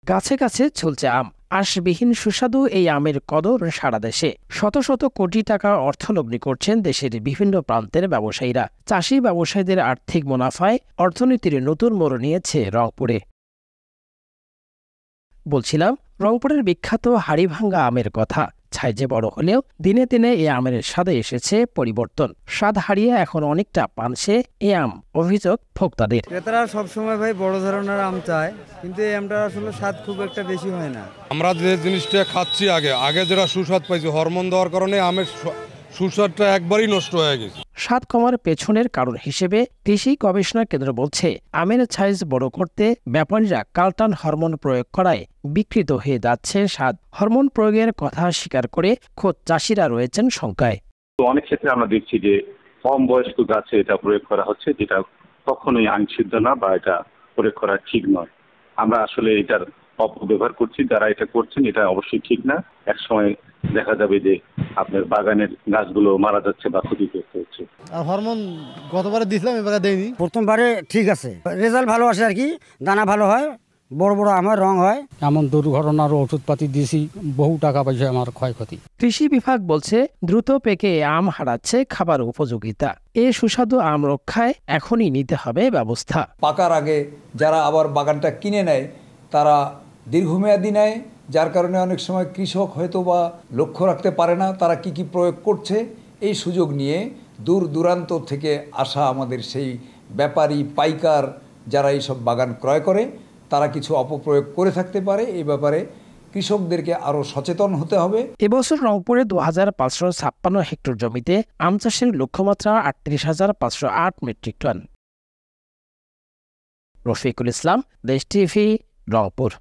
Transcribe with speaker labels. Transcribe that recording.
Speaker 1: গাছে গাছে ঝুলছে আম। আঁশবিহীন সুস্বাদু এই আমের কদর সারা দেশে। শত শত কোটি টাকা অর্থলগ্নি করছেন দেশের বিভিন্ন প্রান্তের ব্যবসায়ীরা। চাষি ব্যবসায়ীদের আর্থিক মুনাফায় অর্থনীতির নতুন মোড় নিয়েছে রংপুরে। বলছিলাম রংপুরের বিখ্যাত হাড়িভাঙ্গা আমের কথা। ছাইজে বড় হলেও দিনে দিনে এ আমের স্বাদে এসেছে পরিবর্তন। স্বাদ হারিয়ে এখন অনেকটা পানসে এ আম, অভিযোগ ভোক্তাদের।
Speaker 2: ক্রেতারা সবসময় ভাই বড় ধরনের আম চায়, কিন্তু এই আমটার আসলে স্বাদ খুব একটা বেশি হয় না।
Speaker 3: আমরা যে জিনিসটা খাচ্ছি আগে যেটা সুস্বাদ পাইছি, হরমোন দেওয়ার কারণে আমের সুস্বাদটা একবারই নষ্ট হয়ে গেছে।
Speaker 1: স্বাদ কমার পেছনের কারণ হিসেবে কৃষি গবেষণা কেন্দ্র বলছে, আমের সাইজ বড় করতে ব্যাপারীরা কালটান হরমোন প্রয়োগ করায় বিকৃত হয়ে যাচ্ছে স্বাদ। হরমোন প্রয়োগের কথা স্বীকার করে খোদ চাষিরা রয়েছেন শঙ্কায়।
Speaker 4: তো অনেক ক্ষেত্রে আমরা দেখছি যে কম বয়স্ক গাছে এটা প্রয়োগ করা হচ্ছে, যেটা কখনোই আইনসিদ্ধ না বা এটা প্রয়োগ করা ঠিক নয়। আমরা আসলে এটার অপব্যবহার করছি। যারা এটা করছেন এটা অবশ্যই ঠিক না। একসময় দেখা যাবে যে আপনার বাগানের গাছগুলো মারা যাচ্ছে বা ক্ষতিগ্রস্ত হচ্ছে।
Speaker 5: হরমোন গতবারে দিয়েছিলাম, এবারে দেয়নি।
Speaker 6: প্রথমবারে ঠিক আছে, রেজাল্ট ভালো আসে আর কি, দানা ভালো হয়, বড় বড় আমার রং হয়।
Speaker 7: এমন দুর্ঘটনার ওষুধপাতি দিয়েছি, বহু টাকা পয়সা আমার ক্ষয়ক্ষতি।
Speaker 1: কৃষি বিভাগ বলছে দ্রুত পেকে আম হারাচ্ছে খাবার উপযোগিতা। এ সুস্বাদু আম রক্ষায় এখনই নিতে হবে ব্যবস্থা।
Speaker 8: পাকার আগে যারা আবার বাগানটা কিনে নেয় তারা দীর্ঘমেয়াদী নেয়, যার কারণে অনেক সময় কৃষক হয়তো বা লক্ষ্য রাখতে পারে না তারা কি প্রয়োগ করছে। এই সুযোগ নিয়ে দূর দূরান্ত থেকে আসা আমাদের সেই ব্যাপারী পাইকার যারা এইসব বাগান ক্রয় করে তারা কিছু অপপ্রয়োগ করে থাকতে পারে। এই ব্যাপারে কৃষকদেরকে আরও সচেতন হতে হবে।
Speaker 1: এবছর রংপুরে 2556 হেক্টর জমিতে আম চাষের লক্ষ্যমাত্রা 38,508 মেট্রিক টন। রফিকুল ইসলাম, দেশ টিভি, রংপুর।